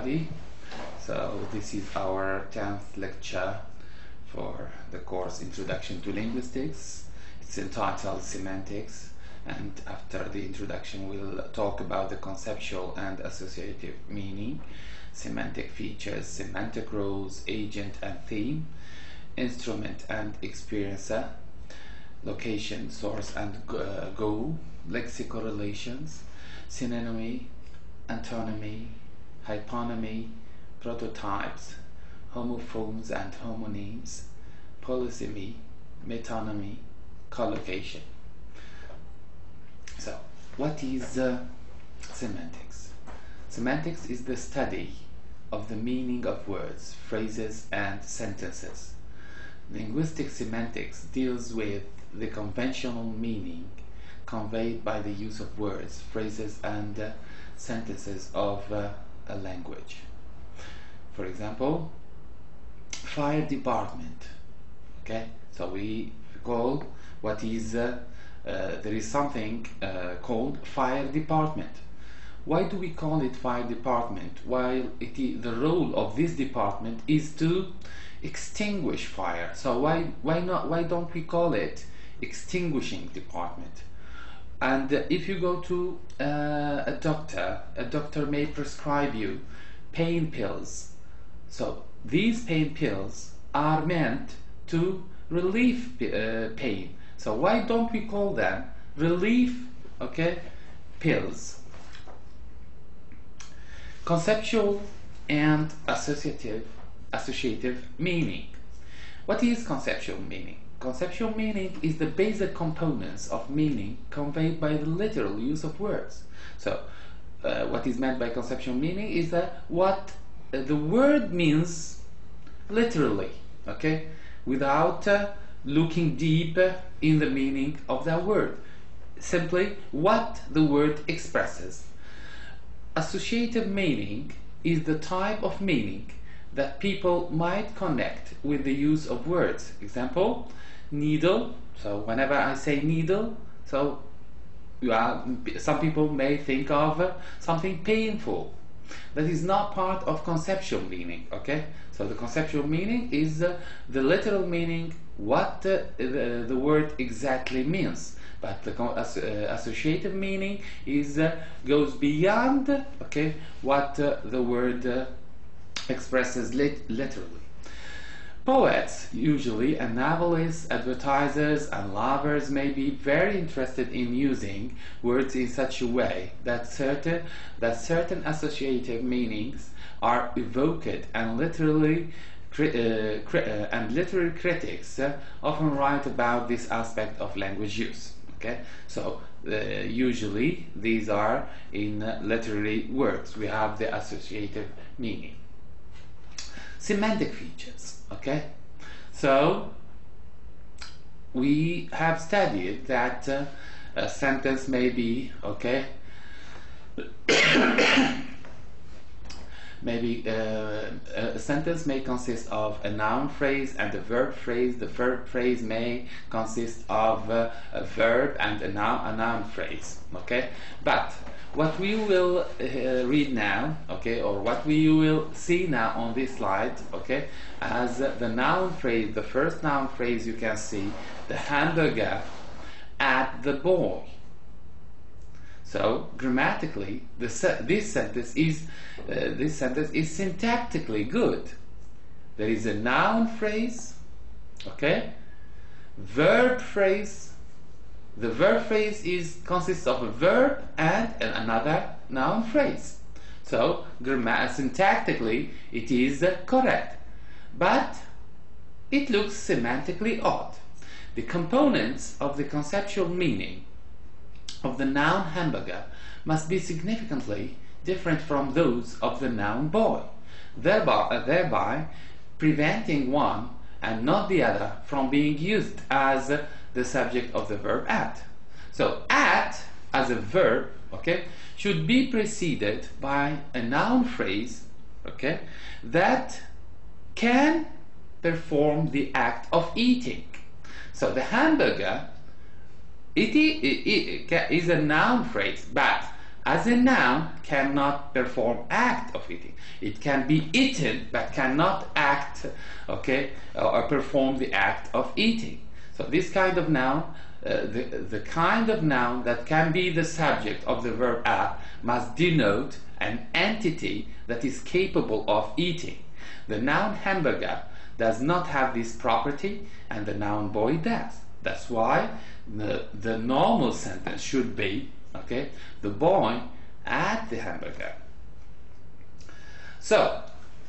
everybody. So this is our 10th lecture for the course Introduction to Linguistics. It's entitled Semantics, and after the introduction we'll talk about the conceptual and associative meaning, semantic features, semantic roles, agent and theme, instrument and experiencer, location, source and goal, lexical relations, synonymy, antonymy, hyponymy, prototypes, homophones and homonyms, polysemy, metonymy, collocation. So, what is semantics? Semantics is the study of the meaning of words, phrases, and sentences. Linguistic semantics deals with the conventional meaning conveyed by the use of words, phrases, and sentences of a language. For example, fire department. Okay, so we call what is there is something called fire department. Why do we call it fire department? While the role of this department is to extinguish fire. So why don't we call it extinguishing department? And if you go to a doctor may prescribe you pain pills. So these pain pills are meant to relieve pain. So why don't we call them relief, pills? Conceptual and associative meaning. What is conceptual meaning? Conceptual meaning is the basic components of meaning conveyed by the literal use of words. So what is meant by conceptual meaning is that what the word means literally, without looking deep in the meaning of that word. Simply what the word expresses. Associative meaning is the type of meaning that people might connect with the use of words. Example, needle. So whenever I say needle, so some people may think of something painful. That is not part of conceptual meaning. So the conceptual meaning is the literal meaning, what the word exactly means. But the associative meaning goes beyond what the word expresses literally. Poets usually, and novelists, advertisers, and lovers may be very interested in using words in such a way that certain associative meanings are evoked, and literary critics often write about this aspect of language use. So usually these are in literary works. We have the associative meaning. Semantic features. So we have studied that a sentence may be a sentence may consist of a noun phrase and a verb phrase. The verb phrase may consist of a verb and a noun phrase. But what we will read now, or what we will see now on this slide, as the noun phrase, the first noun phrase you can see, the hamburger at the boy. So grammatically, this sentence is syntactically good. There is a noun phrase, verb phrase. The verb phrase consists of a verb and another noun phrase. So syntactically it is correct, but it looks semantically odd. The components of the conceptual meaning of the noun hamburger must be significantly different from those of the noun boy, thereby preventing one and not the other from being used as the subject of the verb at. So at as a verb should be preceded by a noun phrase that can perform the act of eating. So the hamburger it is a noun phrase, but as a noun, cannot perform act of eating. It can be eaten, but cannot act, okay, or perform the act of eating. So this kind of noun, the kind of noun that can be the subject of the verb act must denote an entity that is capable of eating. The noun hamburger does not have this property, and the noun boy does. That's why the normal sentence should be, okay, the boy ate the hamburger. So,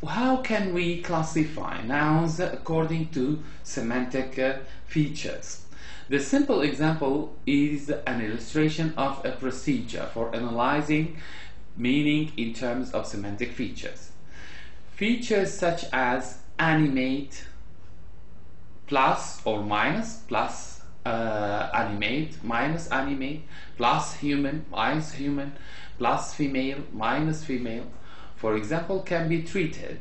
how can we classify nouns according to semantic features? The simple example is an illustration of a procedure for analyzing meaning in terms of semantic features. Features such as animate, plus or minus, plus animate, minus animate, plus human, minus human, plus female, minus female, for example, can be treated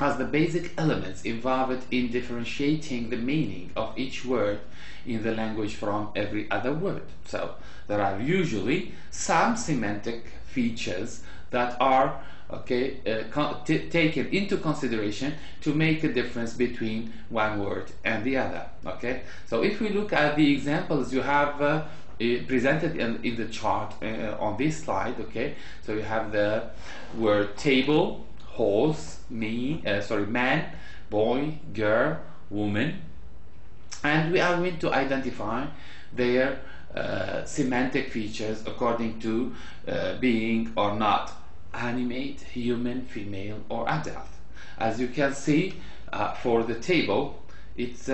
as the basic elements involved in differentiating the meaning of each word in the language from every other word. So there are usually some semantic features that are taken into consideration to make a difference between one word and the other. Okay, so if we look at the examples you have presented in the chart on this slide, okay, so you have the word table, horse, man, boy, girl, woman, and we are going to identify their semantic features according to being or not animate, human, female, or adult. As you can see, for the table, it's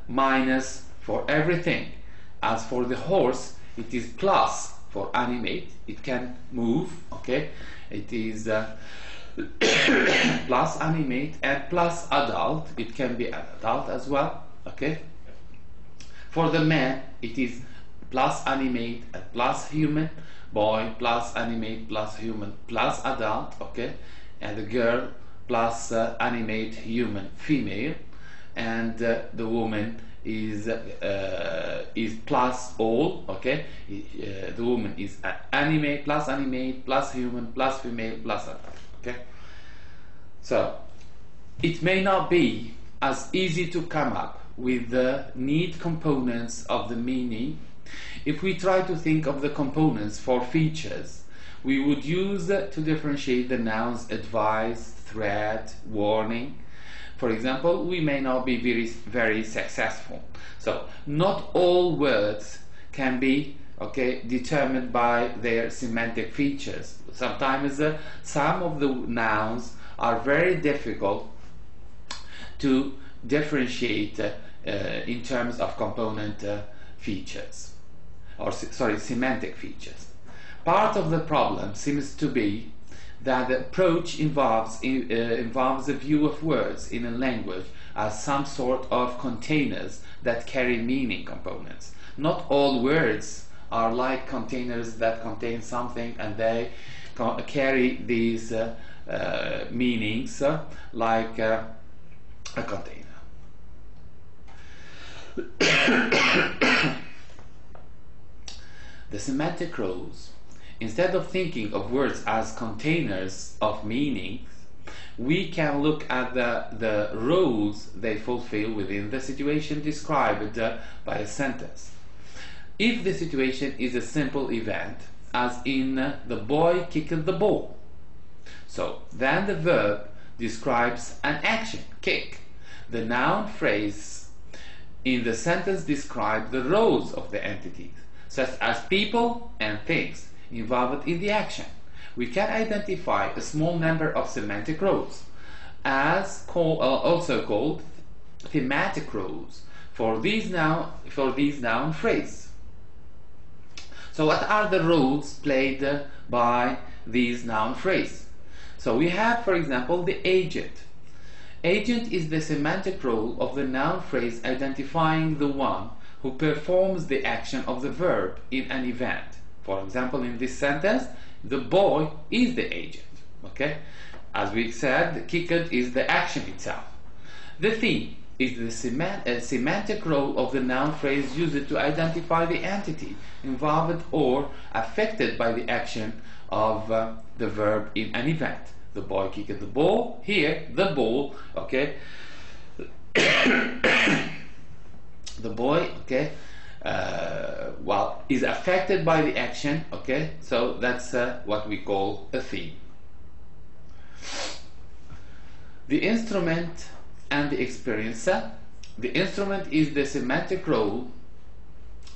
minus for everything. As for the horse, it is plus for animate, it can move, okay, it is plus animate, and plus adult, it can be adult as well, okay. For the man, it is plus animate and plus human, boy plus animate plus human plus adult, okay, and the girl plus animate human female, and the woman is plus all, okay. The woman is animate plus human plus female plus adult, okay. So it may not be as easy to come up with the neat components of the meaning. If we try to think of the components for features we would use to differentiate the nouns advise, threat, warning, for example, we may not be very successful. So not all words can be, okay, determined by their semantic features. Sometimes some of the nouns are very difficult to differentiate in terms of component features, or semantic features. Part of the problem seems to be that the approach involves a view of words in a language as some sort of containers that carry meaning components. Not all words are like containers that contain something and they carry these meanings like a container. The semantic roles. Instead of thinking of words as containers of meanings, we can look at the roles they fulfill within the situation described by a sentence. If the situation is a simple event, as in the boy kicked the ball, so then the verb describes an action, kick. The noun phrase in the sentence describes the roles of the entities, such as people and things involved in the action. We can identify a small number of semantic roles, also called thematic roles, for these noun phrases. So what are the roles played by these noun phrases? So we have, for example, the agent. Agent is the semantic role of the noun phrase identifying the one who performs the action of the verb in an event. For example, in this sentence, the boy is the agent. Okay? As we said, the kicked is the action itself. The theme. is the semantic role of the noun phrase used to identify the entity involved or affected by the action of the verb in an event. The boy kicked the ball. Here, the ball, okay. The boy, okay, well, is affected by the action, okay. So that's what we call a theme. The instrument and the experiencer. The instrument is the semantic role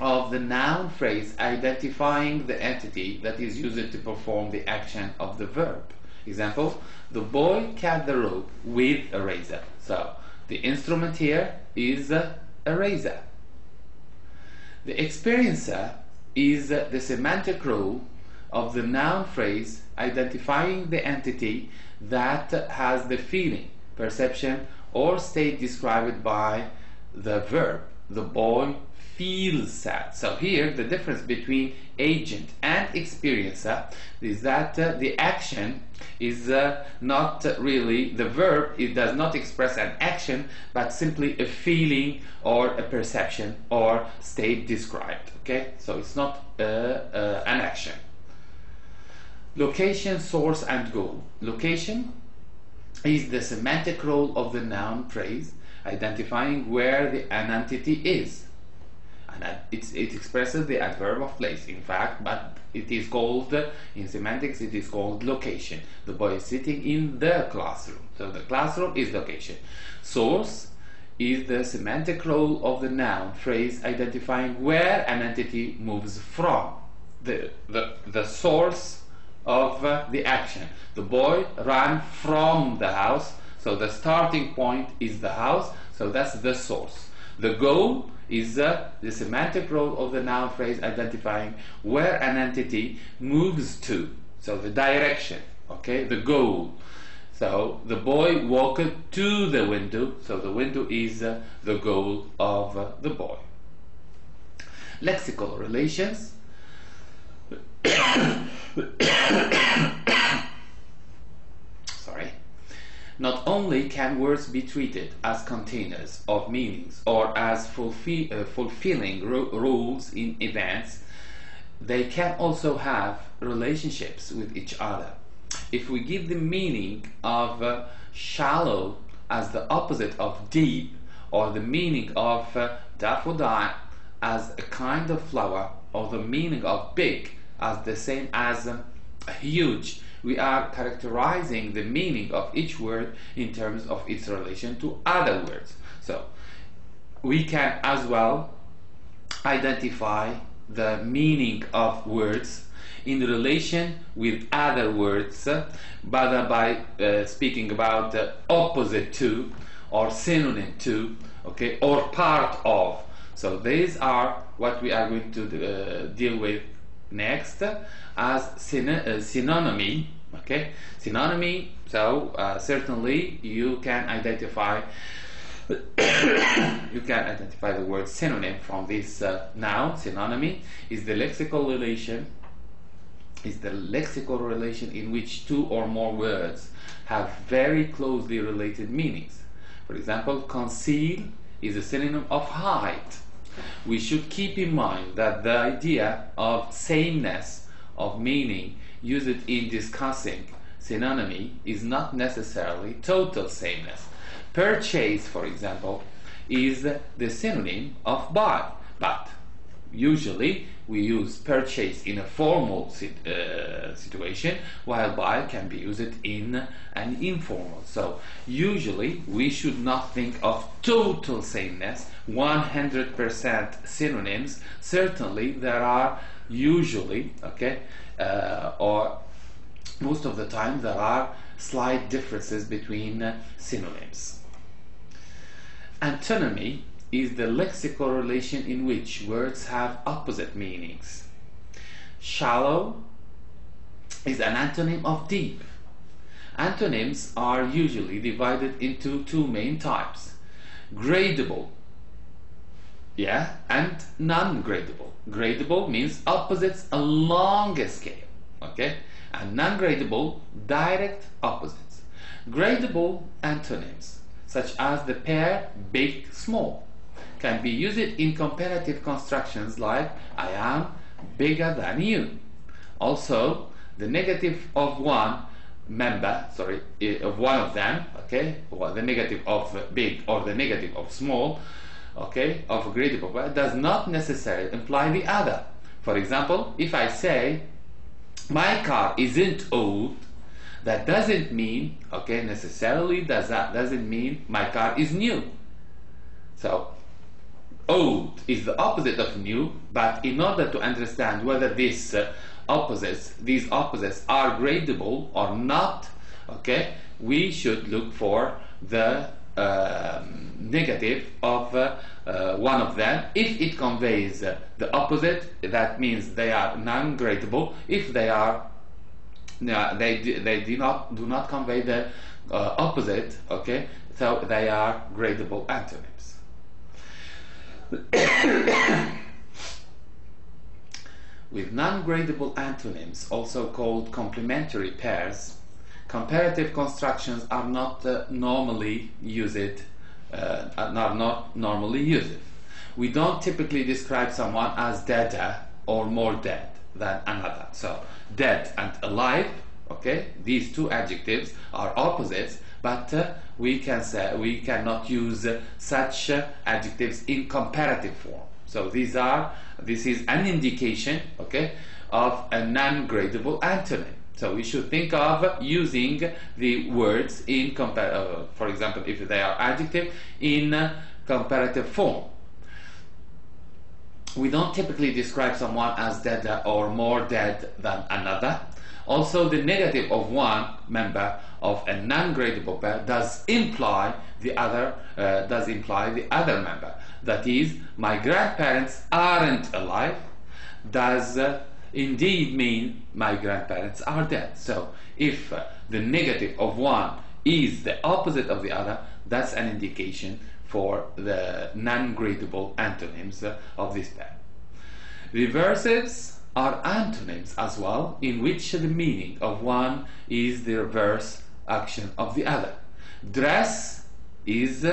of the noun phrase identifying the entity that is used to perform the action of the verb. Example, the boy cut the rope with a razor. So the instrument here is a razor. The experiencer is the semantic role of the noun phrase identifying the entity that has the feeling, perception, or state described by the verb. The boy feels sad. So here the difference between agent and experiencer is that the action is not really the verb. It does not express an action, but simply a feeling or a perception or state described. Okay, so it's not an action. Location, source, and goal. Location is the semantic role of the noun phrase identifying where an entity is, and it expresses the adverb of place, in fact, but it is called, in semantics, it is called location. The boy is sitting in the classroom, so the classroom is location. Source is the semantic role of the noun phrase identifying where an entity moves from, the source of the action. The boy ran from the house, so the starting point is the house, so that's the source. The goal is the semantic role of the noun phrase identifying where an entity moves to, so the direction, okay, the goal. So the boy walked to the window, so the window is the goal of the boy. Lexical relations. Sorry. Not only can words be treated as containers of meanings or as fulfilling roles in events, they can also have relationships with each other. If we give the meaning of shallow as the opposite of deep, or the meaning of daffodil as a kind of flower, or the meaning of big as the same as huge, we are characterizing the meaning of each word in terms of its relation to other words. So we can as well identify the meaning of words in relation with other words, but by speaking about opposite to, or synonym to, okay, or part of. So these are what we are going to deal with next as synonymy. Okay, synonymy. So certainly you can identify the word synonym from this noun. Synonymy is the lexical relation. Is the lexical relation in which two or more words have very closely related meanings. For example, conceal is a synonym of hide. We should keep in mind that the idea of sameness of meaning used in discussing synonymy is not necessarily total sameness. Purchase, for example, is the synonym of buy, but usually we use purchase in a formal situation, while buy can be used in an informal. So usually we should not think of total sameness, 100% synonyms. Certainly there are usually, okay, or most of the time there are slight differences between synonyms. Antonymy is the lexical relation in which words have opposite meanings. Shallow is an antonym of deep. Antonyms are usually divided into two main types: gradable, and non-gradable. Gradable means opposites along a scale, okay, and non-gradable, direct opposites. Gradable antonyms such as the pair big, small, can be used in comparative constructions like I am bigger than you. Also, the negative of one member, of one of them, okay, or the negative of big or the negative of small, okay, of a gradable verb does not necessarily imply the other. For example, if I say my car isn't old, that doesn't mean, okay, necessarily doesn't mean my car is new. So old is the opposite of new, but in order to understand whether these opposites are gradable or not, okay, we should look for the negative of one of them. If it conveys the opposite, that means they are non-gradable. If they are they do not convey the opposite, okay, so they are gradable antonyms. With non-gradable antonyms, also called complementary pairs, comparative constructions are not normally used. We don't typically describe someone as deader or more dead than another. So dead and alive, okay, these two adjectives are opposites, but we cannot use such adjectives in comparative form. So this is an indication, okay, of a non-gradable antonym. So we should think of using the words in for example, if they are adjective, in comparative form. We don't typically describe someone as deader or more dead than another. Also, the negative of one member of a non-gradable pair does imply the other member. That is, my grandparents aren't alive does indeed mean my grandparents are dead. So if the negative of one is the opposite of the other, that's an indication for the non-gradable antonyms of this pair. Reversives are antonyms as well, in which the meaning of one is the reverse action of the other. Dress is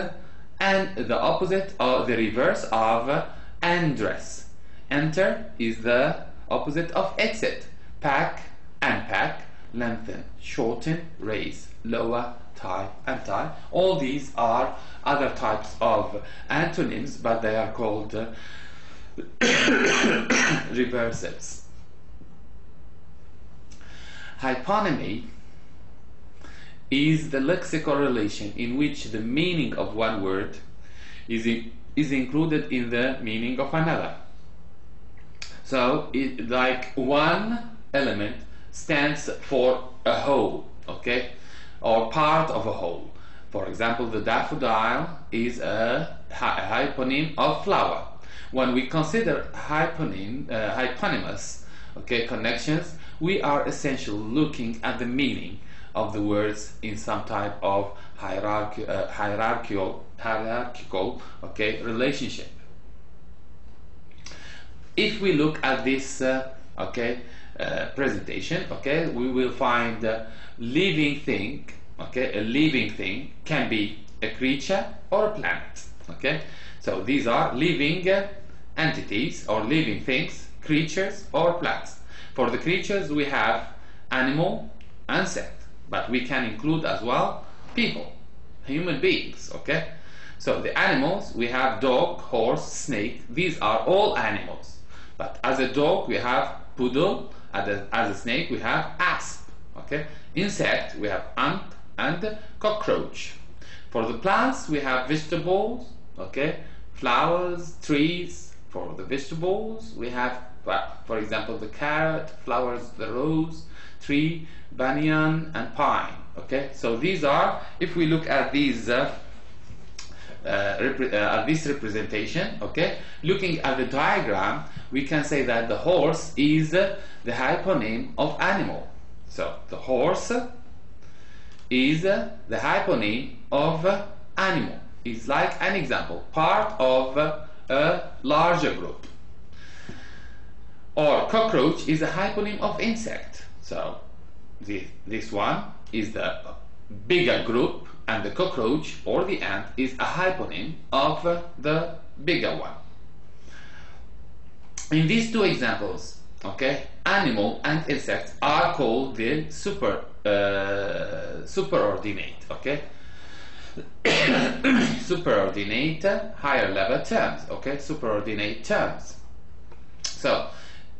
and the opposite or the reverse of undress. Enter is the opposite of exit. Pack, unpack. Lengthen, shorten. Raise, lower. Tie, untie. All these are other types of antonyms, but they are called reversives. Hyponymy is the lexical relation in which the meaning of one word is included in the meaning of another. So, like one element stands for a whole, okay, or part of a whole. For example, the daffodil is a hyponym of flower. When we consider hyponymous, okay, connections, we are essentially looking at the meaning of the words in some type of hierarchical, okay, relationship. If we look at this presentation, okay, we will find living thing, okay, a living thing can be a creature or a planet, okay. So these are living entities or living things, creatures or plants. For the creatures we have animal, insect, but we can include as well people, human beings, okay. So the animals, we have dog, horse, snake. These are all animals. But as a dog we have poodle, as a snake we have asp, okay. Insect we have ant and cockroach. For the plants we have vegetables, okay, flowers, trees. For the vegetables we have, for example, the carrot, flowers, the rose, tree, banyan and pine, okay. So these are, if we look at these this representation, okay, looking at the diagram, we can say that the horse is the hyponym of animal. So the horse is the hyponym of animal. It's like an example, part of a larger group. Or cockroach is a hyponym of insect. So this one is the bigger group and the cockroach or the ant is a hyponym of the bigger one. In these two examples, okay, animal and insect are called the superordinate, okay, superordinate higher level terms, okay, superordinate terms. So,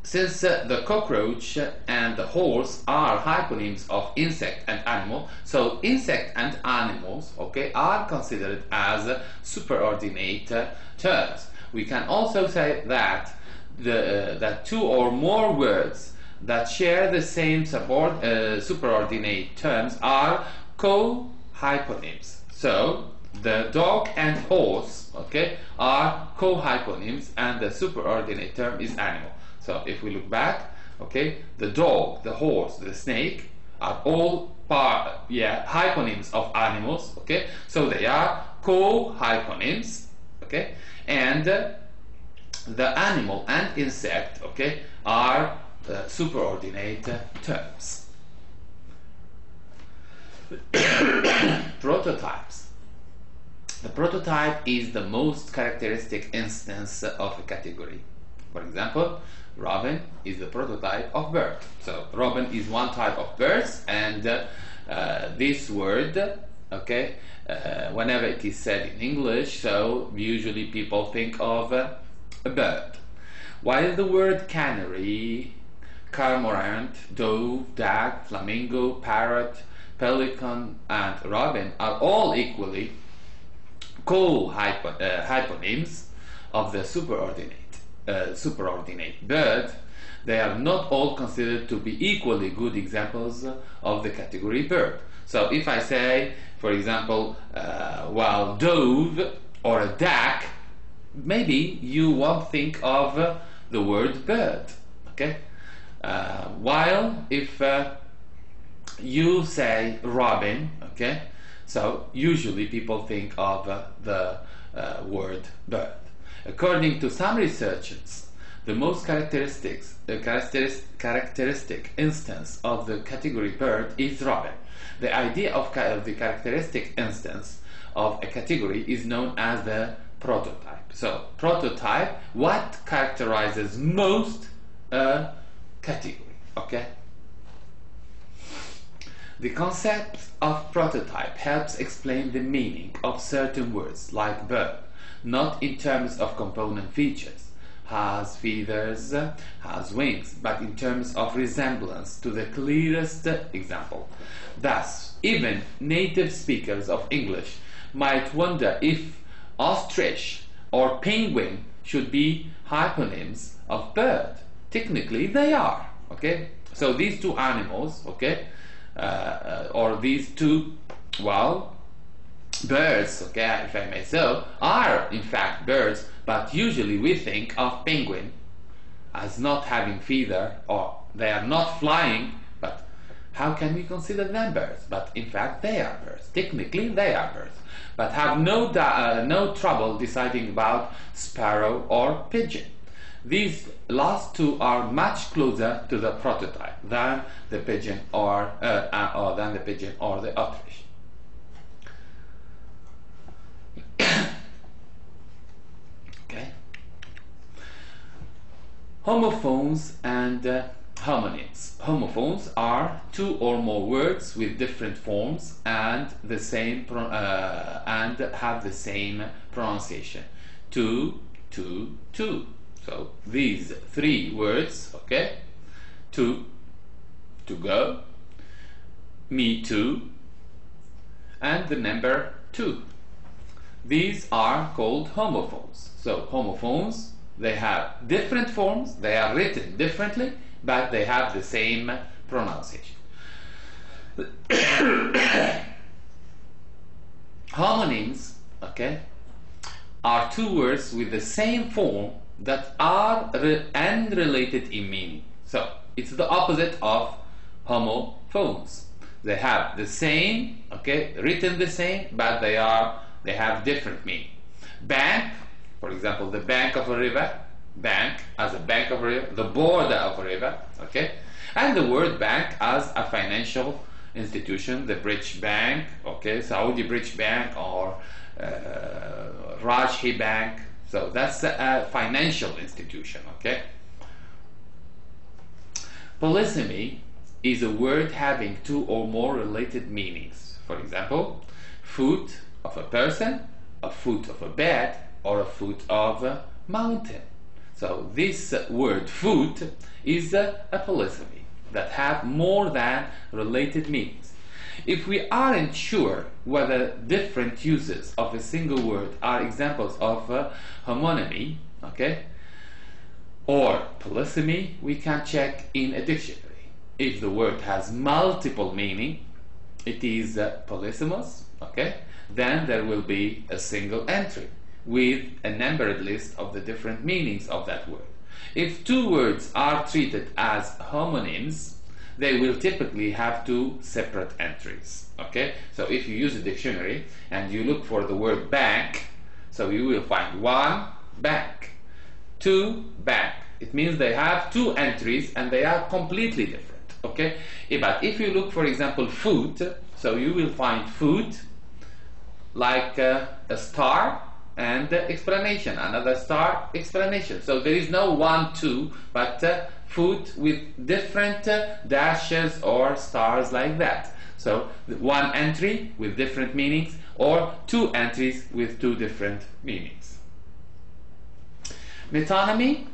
since the cockroach and the horse are hyponyms of insect and animal, so insect and animals, okay, are considered as superordinate terms. We can also say that that two or more words that share the same superordinate terms are co-hyponyms. So the dog and horse, okay, are co-hyponyms, and the superordinate term is animal. So if we look back, okay, the dog, the horse, the snake are all hyponyms of animals, okay, so they are co-hyponyms, okay, and the animal and insect, okay, are superordinate terms. Prototypes. The prototype is the most characteristic instance of a category. For example, robin is the prototype of bird. So robin is one type of birds, and this word, okay, whenever it is said in English, so usually people think of a bird. While the word canary, cormorant, dove, duck, flamingo, parrot, pelican, and robin are all equally co-hyponyms of the superordinate bird, they are not all considered to be equally good examples of the category bird. So if I say, for example, well, dove or a duck, maybe you won't think of the word bird, okay? While if you say robin, okay, so usually people think of the word bird. According to some researchers, the most characteristic instance of the category bird is robin. The idea of the characteristic instance of a category is known as the prototype. So, prototype, what characterizes most a category, okay? The concept of prototype helps explain the meaning of certain words like bird, not in terms of component features, has feathers, has wings, but in terms of resemblance to the clearest example. Thus, even native speakers of English might wonder if ostrich or penguin should be hyponyms of bird. Technically, they are, okay? So these two animals, okay, or these two, well, birds, okay, if I may so, are in fact birds, but usually we think of penguin as not having feather, or they are not flying, but how can we consider them birds? But in fact they are birds. Technically they are birds, but have no trouble deciding about sparrow or pigeon. These last two are much closer to the prototype than the pigeon or the ostrich. Okay. Homophones and homonyms. Homophones are two or more words with different forms and the same and have the same pronunciation. To, to. So these three words, okay, to go, me too, and the number 2. These are called homophones. So homophones, they have different forms, they are written differently, but they have the same pronunciation. Homonyms, okay, are two words with the same form that are unrelated in meaning. So it's the opposite of homophones. They have the same, okay, written the same, but they have different meaning. Bank, for example, the bank of a river, bank as a bank of a river, the border of a river, okay, and the word bank as a financial institution, the British Bank, okay, Saudi British Bank, or Rajhi Bank. So that's a financial institution, okay? Polysemy is a word having two or more related meanings. For example, foot of a person, a foot of a bed, or a foot of a mountain. So this word foot is a polysemy that have more than related meanings. If we aren't sure whether different uses of a single word are examples of homonymy, okay, or polysemy, we can check in a dictionary. If the word has multiple meaning, it is polysemous, okay, then there will be a single entry with a numbered list of the different meanings of that word. If two words are treated as homonyms, they will typically have two separate entries, okay? So if you use a dictionary and you look for the word bank, so you will find one bank, two bank. It means they have two entries and they are completely different, okay? But if you look, for example, foot, so you will find foot like a star and explanation, another star, explanation. So there is no 1, 2, but foot with different dashes or stars like that. So one entry with different meanings, or two entries with two different meanings. Metonymy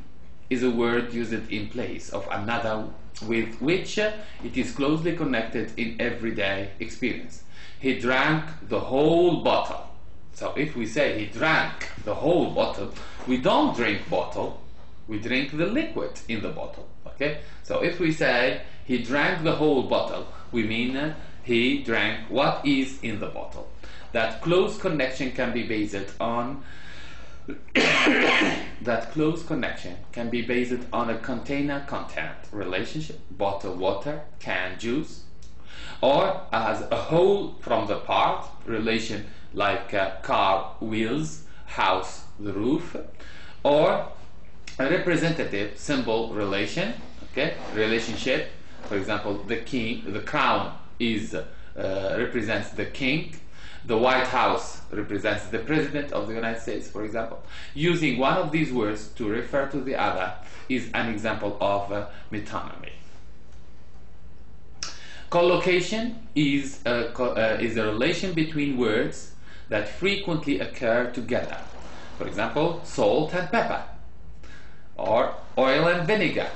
is a word used in place of another with which it is closely connected in everyday experience. He drank the whole bottle. So if we say he drank the whole bottle, we don't drink bottle, we drink the liquid in the bottle, okay? So if we say he drank the whole bottle, we mean he drank what is in the bottle. That close connection can be based on a container-content relationship, bottle water, can juice, or as a whole from the part relation, like car wheels, house the roof, or a representative symbol relation, okay, relationship. For example, the crown is represents the king, the White House represents the President of the United States, for example. Using one of these words to refer to the other is an example of metonymy. Collocation is a relation between words that frequently occur together. For example, salt and pepper, or oil and vinegar.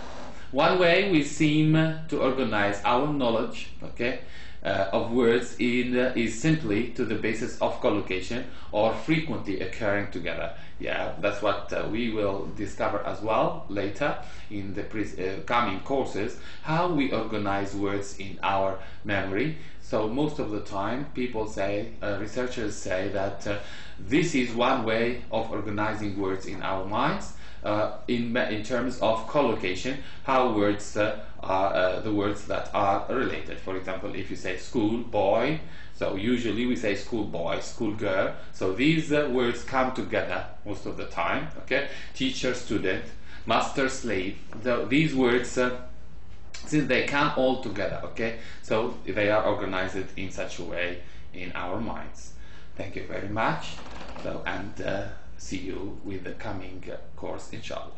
One way we seem to organize our knowledge, okay, of words is simply to the basis of collocation or frequently occurring together. Yeah, that's what we will discover as well later in the coming courses, how we organize words in our memory. So most of the time people say, researchers say that this is one way of organizing words in our minds, in terms of collocation, how words are the words that are related. For example, if you say school boy, so usually we say school boy, school girl. So these words come together most of the time. Okay, teacher, student, master, slave. These words, since they come all together, okay, so they are organized in such a way in our minds. Thank you very much. So, and see you with the coming course, inshallah.